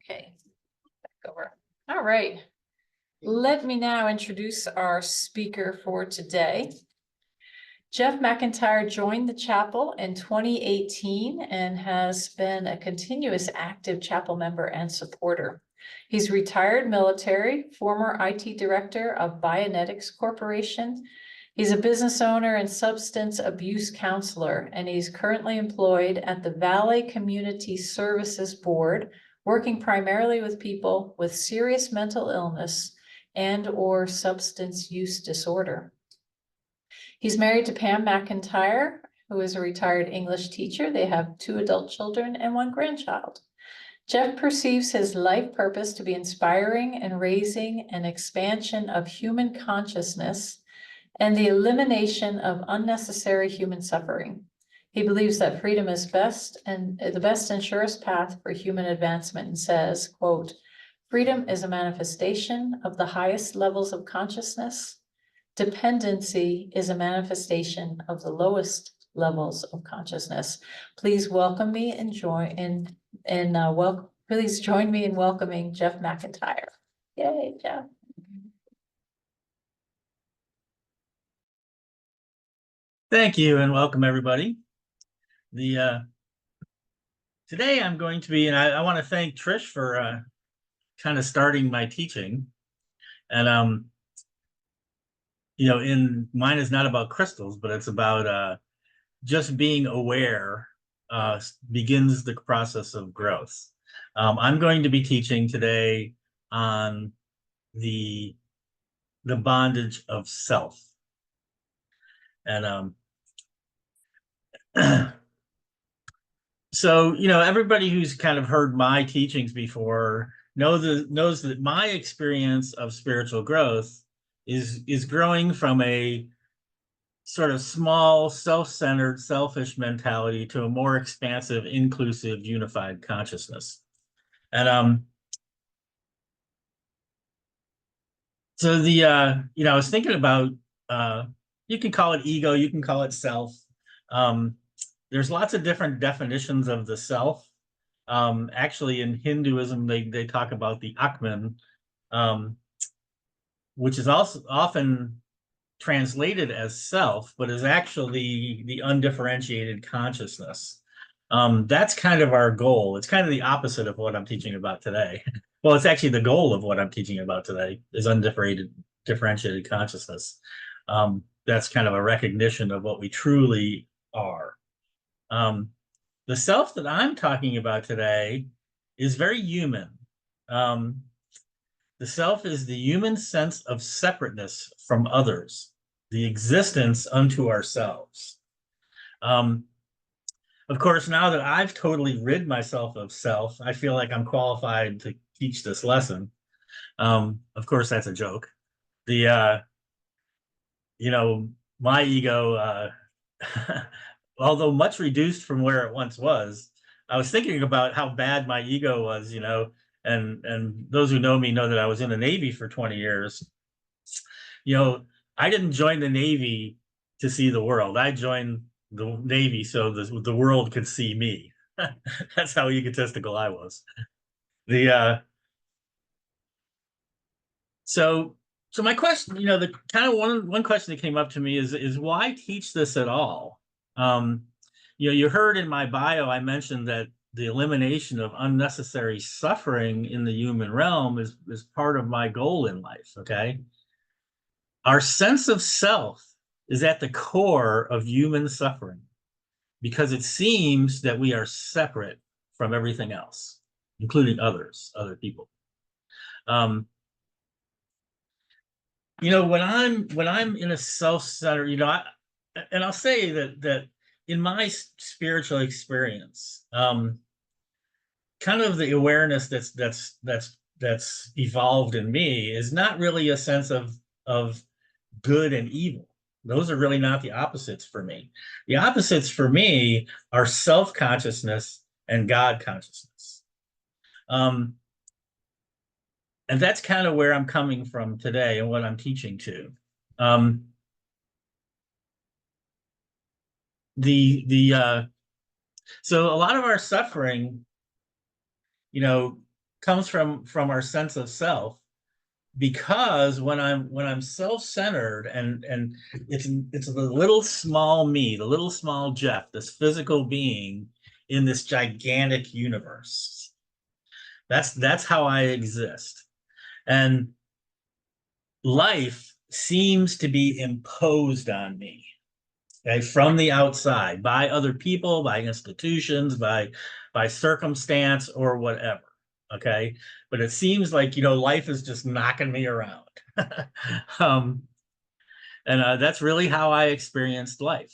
Okay, back over. All right. Let me now introduce our speaker for today. Jeff McIntyre joined the chapel in 2018 and has been a continuous active chapel member and supporter. He's retired military, former IT director of Bionetics Corporation. He's a business owner and substance abuse counselor, and he's currently employed at the Valley Community Services Board, working primarily with people with serious mental illness and/or substance use disorder. He's married to Pam McIntyre, who is a retired English teacher. They have 2 adult children and 1 grandchild. Jeff perceives his life purpose to be inspiring and raising an expansion of human consciousness and the elimination of unnecessary human suffering. He believes that freedom is best and the best and surest path for human advancement, and says, quote, "Freedom is a manifestation of the highest levels of consciousness. Dependency is a manifestation of the lowest levels of consciousness." Please welcome me and please join me in welcoming Jeff McIntyre. Yay, Jeff. Thank you and welcome everybody. Today I'm going to be, and I want to thank Trish for kind of starting my teaching. And you know, mine is not about crystals, but it's about just being aware begins the process of growth. I'm going to be teaching today on the bondage of self. And so, you know, everybody who's kind of heard my teachings before knows that my experience of spiritual growth is growing from a sort of small, self-centered, selfish mentality to a more expansive, inclusive, unified consciousness. And so you know, I was thinking about, you can call it ego, you can call it self. There's lots of different definitions of the self. Actually, in Hinduism, they talk about the Atman, which is also often translated as self, but is actually the undifferentiated consciousness. That's kind of our goal. It's kind of the opposite of what I'm teaching about today. Well, it's actually the goal of what I'm teaching about today is differentiated consciousness. That's kind of a recognition of what we truly are. The self that I'm talking about today is very human. The self is the human sense of separateness from others, the existence unto ourselves. Of course, now that I've totally rid myself of self, I feel like I'm qualified to teach this lesson. Of course, that's a joke. You know, my ego, although much reduced from where it once was, I was thinking about how bad my ego was, you know, and those who know me know that I was in the Navy for 20 years. You know, I didn't join the Navy to see the world. I joined the Navy so the world could see me. That's how egotistical I was. So my question, you know, the kind of one question that came up to me is why teach this at all? You know, you heard in my bio, I mentioned that the elimination of unnecessary suffering in the human realm is part of my goal in life, okay? Our sense of self is at the core of human suffering because it seems that we are separate from everything else, including other people. You know, when I'm in a self-centered, you know, I'll say that in my spiritual experience, kind of the awareness that's evolved in me is not really a sense of good and evil. Those are really not the opposites for me. The opposites for me are self-consciousness and God consciousness. And that's kind of where I'm coming from today and what I'm teaching to. So a lot of our suffering, you know, comes from our sense of self, because when I'm self-centered, and it's the little small me, the little small Jeff, this physical being in this gigantic universe. That's how I exist. And life seems to be imposed on me, okay, from the outside, by other people, by institutions, by circumstance or whatever. Okay. But it seems like, life is just knocking me around. um, and that's really how I experienced life.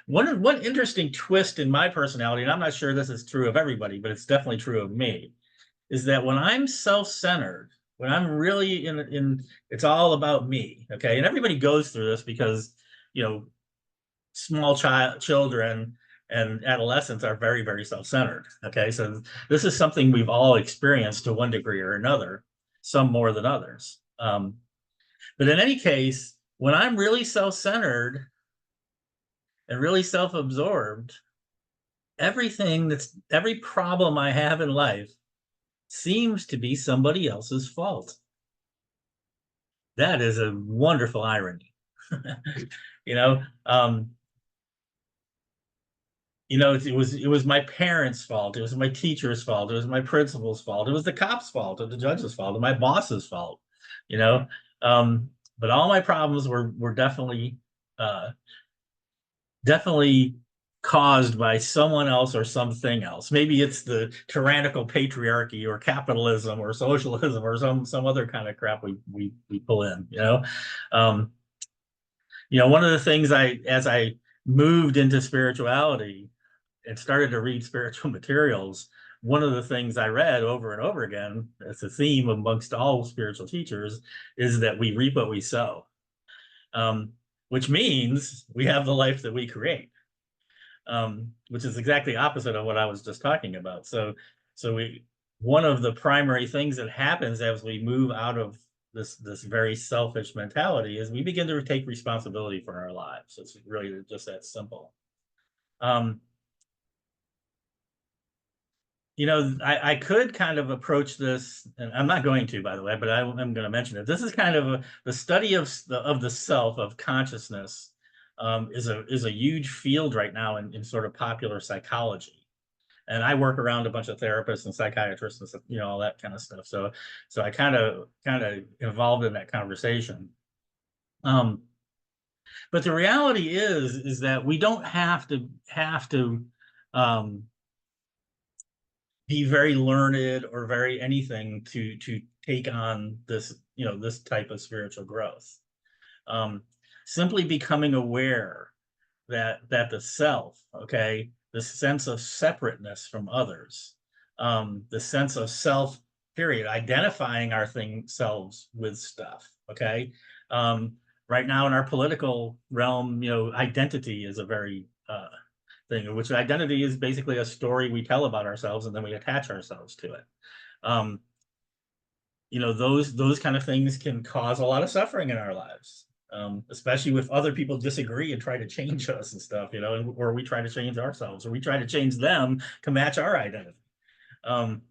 One interesting twist in my personality, and I'm not sure this is true of everybody, but it's definitely true of me, is that when I'm self-centered, when I'm really in it's all about me. Okay. And everybody goes through this because, you know, children and adolescents are very, very self-centered. Okay. So this is something we've all experienced to one degree or another, some more than others. But in any case, when I'm really self-centered and really self-absorbed, every problem I have in life seems to be somebody else's fault. That is a wonderful irony. you know, um, it was my parents' fault. It was my teacher's fault. It was my principal's fault. It was the cop's fault, or the judge's fault, or my boss's fault. You know, but all my problems were uh, definitely caused by someone else or something else. Maybe it's the tyrannical patriarchy or capitalism or socialism or some other kind of crap we pull in. Um, one of the things as I moved into spirituality and started to read spiritual materials, one of the things I read over and over again, as a theme amongst all spiritual teachers, is that we reap what we sow, um, which means we have the life that we create, which is exactly opposite of what I was just talking about. So one of the primary things that happens as we move out of this very selfish mentality is we begin to take responsibility for our lives. It's really just that simple. Um, I could kind of approach this, and I'm not going to, by the way, but I'm going to mention it. This is kind of the study of the self, of consciousness, is a huge field right now in sort of popular psychology. And I work around a bunch of therapists and psychiatrists and all that kind of stuff. So I kind of involved in that conversation. Um, but the reality is that we don't have to um, be very learned or very anything to take on this type of spiritual growth. Um, Simply becoming aware that the self, okay, the sense of separateness from others, the sense of self, period, identifying our selves with stuff, okay. Right now in our political realm, identity is a very thing, which identity is basically a story we tell about ourselves and then we attach ourselves to it. Um, those kind of things can cause a lot of suffering in our lives, especially if other people disagree and try to change us and stuff, or we try to change ourselves, or we try to change them to match our identity. Um,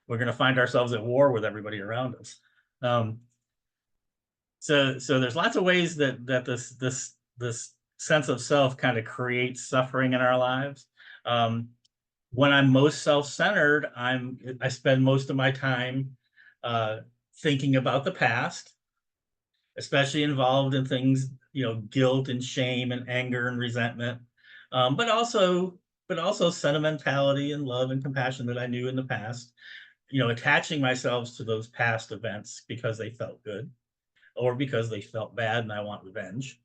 we're going to find ourselves at war with everybody around us. So there's lots of ways that this sense of self kind of creates suffering in our lives. When I'm most self-centered, I spend most of my time thinking about the past, especially involved in things, guilt and shame and anger and resentment, but also sentimentality and love and compassion that I knew in the past. Attaching myself to those past events because they felt good or because they felt bad and I want revenge.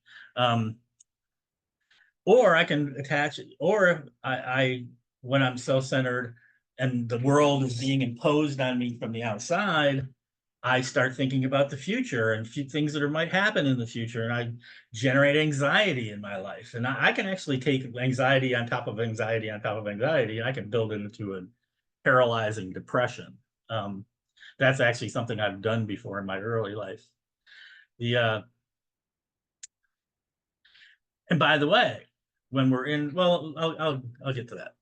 Or I can attach, or I when I'm self-centered and the world is being imposed on me from the outside, I start thinking about the future and things that might happen in the future, and I generate anxiety in my life. And I can actually take anxiety on top of anxiety on top of anxiety, and I can build it into a paralyzing depression. That's actually something I've done before in my early life. And by the way, when we're in, well, I'll get to that.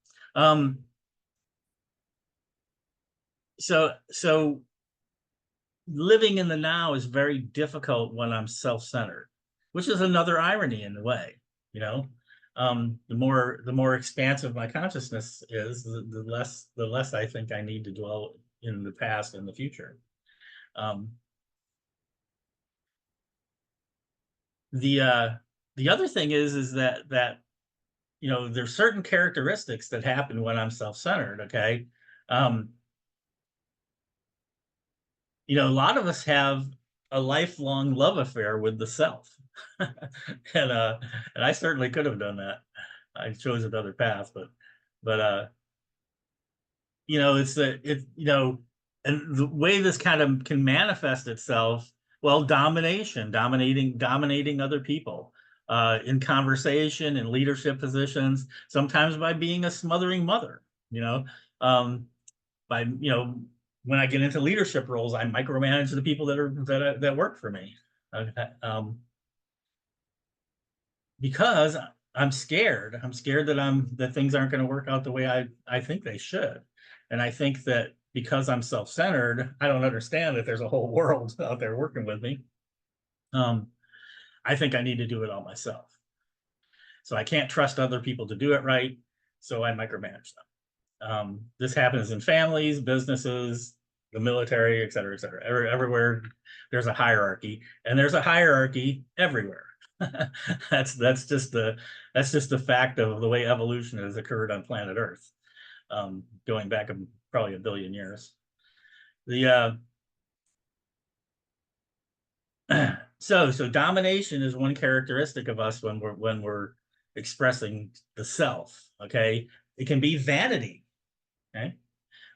so living in the now is very difficult when I'm self-centered, which is another irony in a way, you know. The more expansive my consciousness is, the less I think I need to dwell in the past and the future. The other thing is that you know, there's certain characteristics that happen when I'm self-centered. Okay. You know, a lot of us have a lifelong love affair with the self. And I certainly could have done that. I chose another path, but you know, you know, and the way this kind of can manifest itself, well, dominating other people, in conversation, in leadership positions, sometimes by being a smothering mother, you know, by, you know, when I get into leadership roles, I micromanage the people that work for me. Okay. Because I'm scared. I'm scared that things aren't going to work out the way I think they should. And I think that because I'm self-centered, I don't understand that there's a whole world out there working with me. I think I need to do it all myself. So I can't trust other people to do it right. So I micromanage them. This happens in families, businesses, the military, et cetera, et cetera. Everywhere there's a hierarchy, and there's a hierarchy everywhere. that's just the fact of the way evolution has occurred on planet Earth, going back probably 1 billion years. So domination is one characteristic of us when we're expressing the self. Okay, it can be vanity. Okay,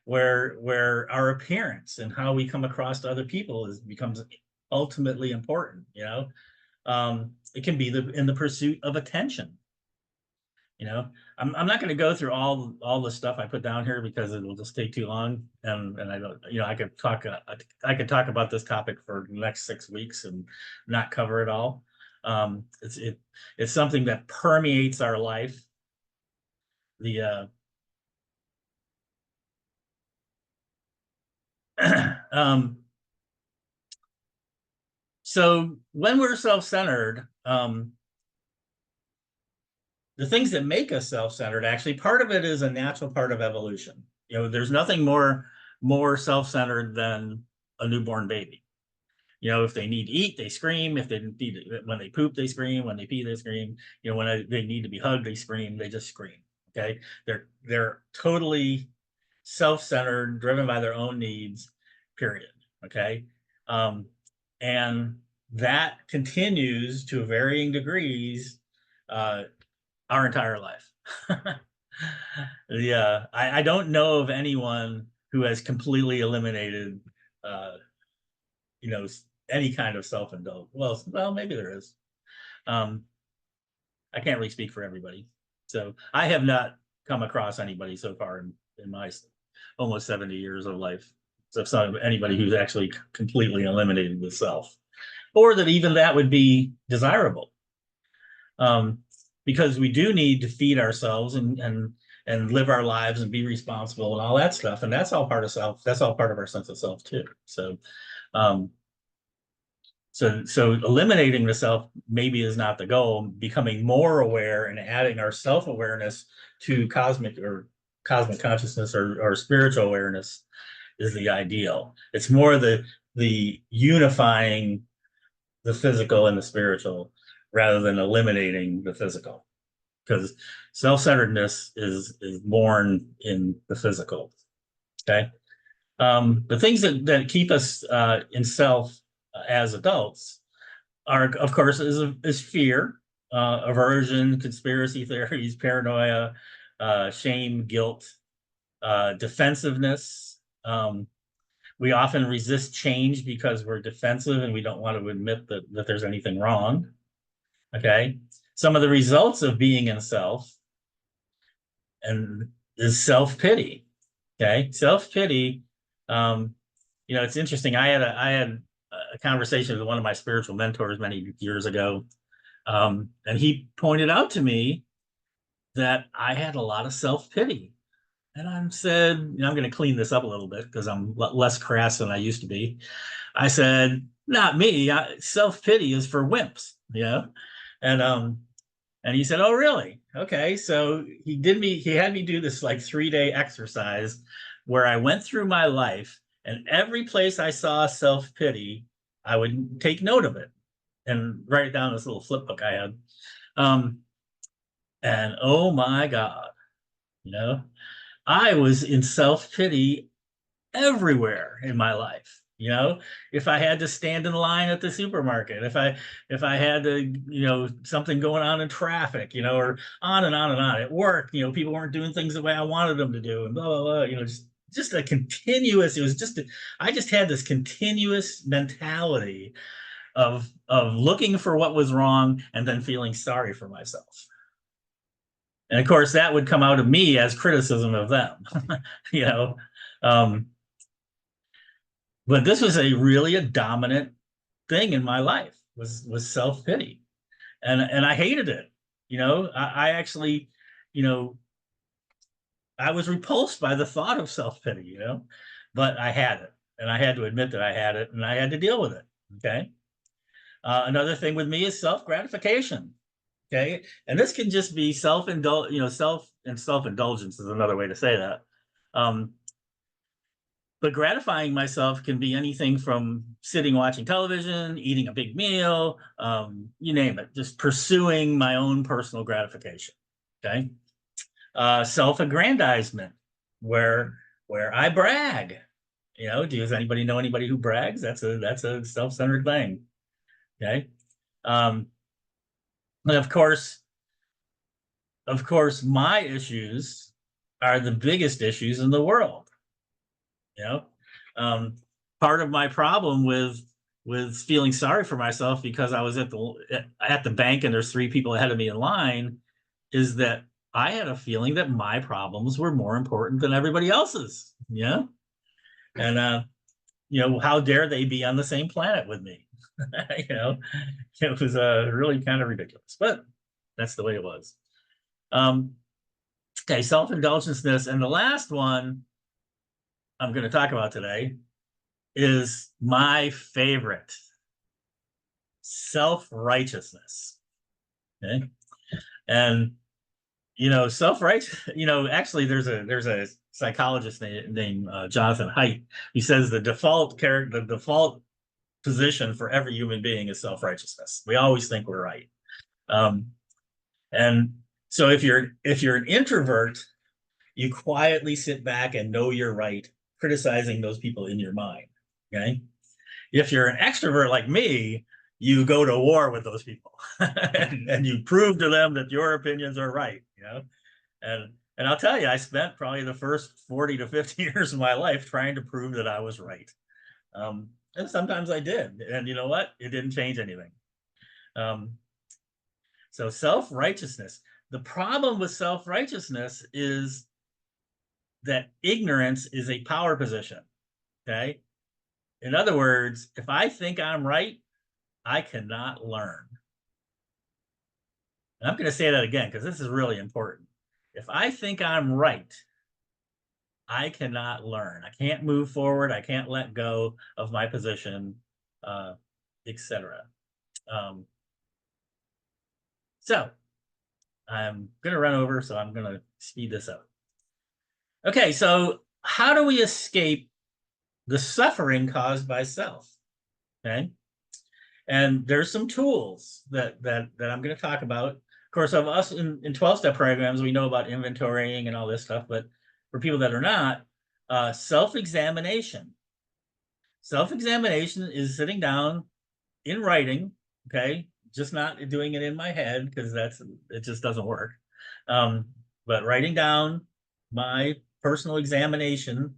where our appearance and how we come across to other people becomes ultimately important. You know, it can be in the pursuit of attention. You know, I'm not going to go through all the stuff I put down here because it will just take too long, and I don't, you know, I could talk about this topic for the next 6 weeks and not cover it all. It's something that permeates our life. The so when we're self-centered, the things that make us self-centered, actually, part of it is a natural part of evolution. You know, there's nothing more self-centered than a newborn baby. You know, if they need to eat, they scream. If they need when they poop, they scream. When they pee, they scream. You know, when they need to be hugged, they scream. They just scream. Okay, they're totally self-centered, driven by their own needs. Period. Okay, and that continues to varying degrees our entire life. Yeah, I don't know of anyone who has completely eliminated, you know, any kind of self-indulgence. Well, maybe there is. I can't really speak for everybody. So I have not come across anybody so far in my almost 70 years of life. So anybody who's actually completely eliminated the self, or that even that would be desirable. Because we do need to feed ourselves and live our lives and be responsible and all that stuff. And that's all part of self. That's all part of our sense of self too. So, so eliminating the self maybe is not the goal. Becoming more aware and adding our self-awareness to cosmic consciousness or spiritual awareness is the ideal. It's more the unifying the physical and the spiritual rather than eliminating the physical, because self-centeredness is born in the physical. Okay, the things that keep us in self as adults are, of course, is fear, aversion, conspiracy theories, paranoia, shame, guilt, defensiveness. We often resist change because we're defensive and we don't want to admit that there's anything wrong. Okay, some of the results of being in self and is self-pity. Okay, self-pity. You know, it's interesting. I had a conversation with one of my spiritual mentors many years ago, and he pointed out to me that I had a lot of self-pity. And I said, I'm going to clean this up a little bit because I'm less crass than I used to be. I said, not me. Self-pity is for wimps, And he said, oh, really? Okay. So he had me do this like 3-day exercise where I went through my life, and every place I saw self-pity, I would take note of it and write it down in this little flip book I had. And oh my God, I was in self-pity everywhere in my life. If I had to stand in line at the supermarket, if I had to, something going on in traffic, or on and on and on at work, people weren't doing things the way I wanted them to do, and blah blah blah. Just a continuous. It was just I just had this continuous mentality of looking for what was wrong and then feeling sorry for myself. And of course, that would come out of me as criticism of them, you know. But this was a dominant thing in my life was self-pity. And I hated it. I actually, I was repulsed by the thought of self-pity, but I had it. And I had to admit that I had it, and I had to deal with it. Okay. Another thing with me is self-gratification. Okay. And this can just be self-indulgence is another way to say that. But gratifying myself can be anything from sitting watching television, eating a big meal, you name it, just pursuing my own personal gratification. Okay. Self-aggrandizement, where I brag. Does anybody know anybody who brags? That's a self-centered thing. Okay. And of course, my issues are the biggest issues in the world. Part of my problem with feeling sorry for myself because I was at the bank and there's 3 people ahead of me in line is that I had a feeling that my problems were more important than everybody else's. And how dare they be on the same planet with me? It was really kind of ridiculous, but that's the way it was. Okay, self-indulgenceness. And the last one I'm going to talk about today is my favorite, self-righteousness. Okay. And self-righteous, actually there's a psychologist named Jonathan Haidt. He says the default position for every human being is self-righteousness. We always think we're right. And so if you're an introvert, you quietly sit back and know you're right, criticizing those people in your mind. Okay. If you're an extrovert like me, you go to war with those people and you prove to them that your opinions are right. And I'll tell you, I spent probably the first 40 to 50 years of my life trying to prove that I was right. And sometimes I did. And you know what? It didn't change anything. So self-righteousness. The problem with self-righteousness is that ignorance is a power position. Okay. In other words, if I think I'm right, I cannot learn. And I'm going to say that again because this is really important. If I think I'm right, I cannot learn. I can't move forward. I can't let go of my position, etc. So I'm going to run over, so I'm going to speed this up. Okay, so how do we escape the suffering caused by self? Okay, and there's some tools that I'm going to talk about. Of course, of us in 12-step programs, we know about inventorying and all this stuff, but for people that are not, self-examination. Self-examination is sitting down in writing, okay, just not doing it in my head because it just doesn't work. But writing down my personal examination,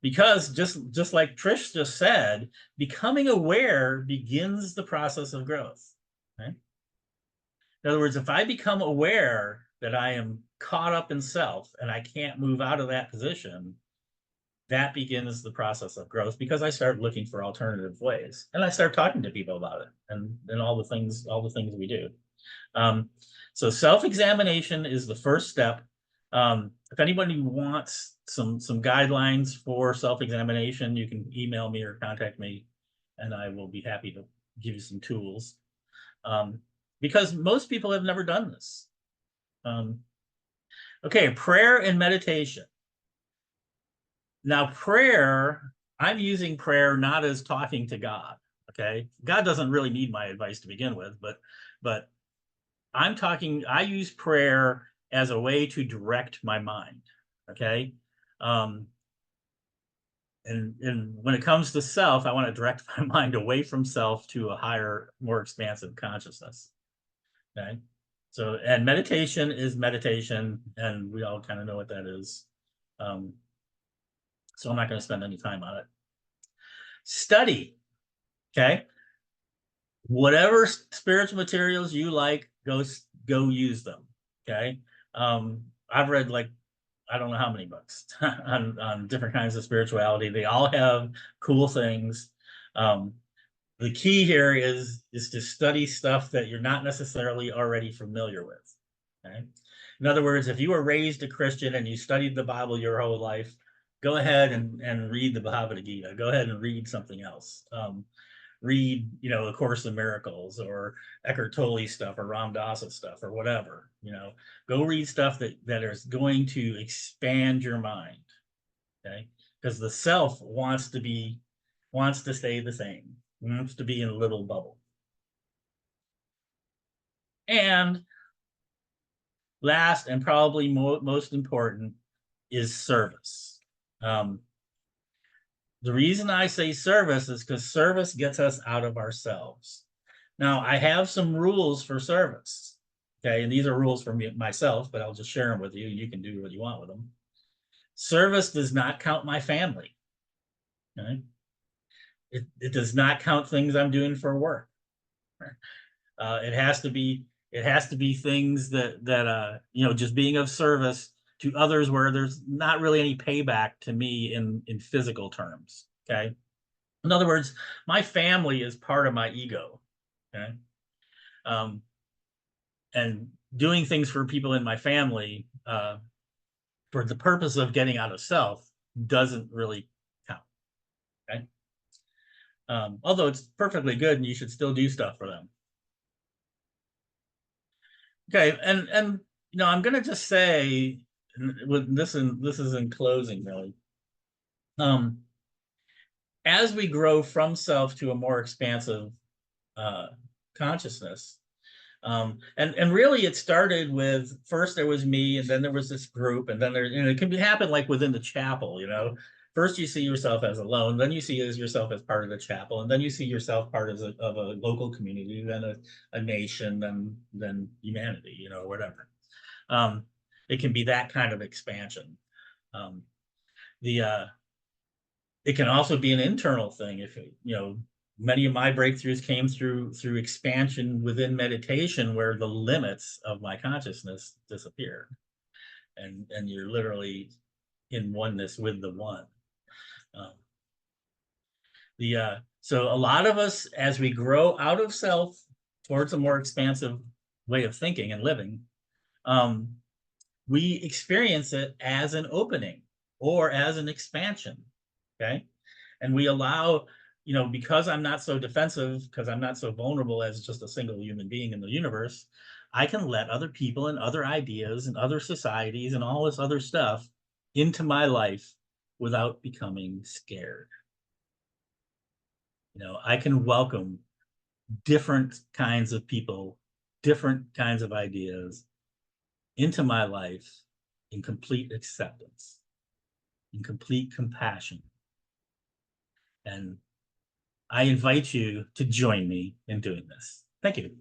because just like Trish just said, becoming aware begins the process of growth. Okay? In other words, if I become aware that I am caught up in self and I can't move out of that position, that begins the process of growth because I start looking for alternative ways and I start talking to people about it and all the things we do. So self-examination is the first step If anybody wants some guidelines for self-examination, you can email me or contact me, and I will be happy to give you some tools. Because most people have never done this. Okay, prayer and meditation. Now, prayer, I'm using prayer not as talking to God. Okay, God doesn't really need my advice to begin with, but I use prayer as a way to direct my mind. Okay. And when it comes to self, I want to direct my mind away from self to a higher, more expansive consciousness. Okay. So, and meditation is meditation, and we all kind of know what that is. So I'm not going to spend any time on it. Study. Okay. Whatever spiritual materials you like, go use them. Okay. I've read like, I don't know how many books on different kinds of spirituality. They all have cool things. The key here is to study stuff that you're not necessarily already familiar with. Okay. In other words, if you were raised a Christian and you studied the Bible your whole life, go ahead and read the Bhagavad Gita. Go ahead and read something else. Read, A Course in Miracles or Eckhart Tolle stuff or Ram Dass stuff or whatever. Go read stuff that is going to expand your mind. Okay, because the self wants to stay the same, wants to be in a little bubble. And last and probably most important is service. The reason I say service is because service gets us out of ourselves. Now, I have some rules for service. Okay, and these are rules for myself, but I'll just share them with you. You can do what you want with them. Service does not count my family. Okay? It does not count things I'm doing for work. It has to be things that just being of service to others where there's not really any payback to me in physical terms. Okay. In other words, my family is part of my ego. Okay. And doing things for people in my family for the purpose of getting out of self doesn't really count. Okay. Although it's perfectly good and you should still do stuff for them. Okay, and I'm gonna just say, with this is in closing, really. As we grow from self to a more expansive consciousness, and really it started with, first there was me, and then there was this group, and then it can happen like within the chapel. First you see yourself as alone, then you see yourself as part of the chapel, and then you see yourself part of a local community, then a nation, then humanity, whatever. It can be that kind of expansion. It can also be an internal thing. If many of my breakthroughs came through expansion within meditation, where the limits of my consciousness disappear, and you're literally in oneness with the one. So a lot of us, as we grow out of self towards a more expansive way of thinking and living, we experience it as an opening or as an expansion. Okay. And we allow, because I'm not so defensive, because I'm not so vulnerable as just a single human being in the universe, I can let other people and other ideas and other societies and all this other stuff into my life without becoming scared. I can welcome different kinds of people, different kinds of ideas into my life in complete acceptance, in complete compassion. And I invite you to join me in doing this. Thank you.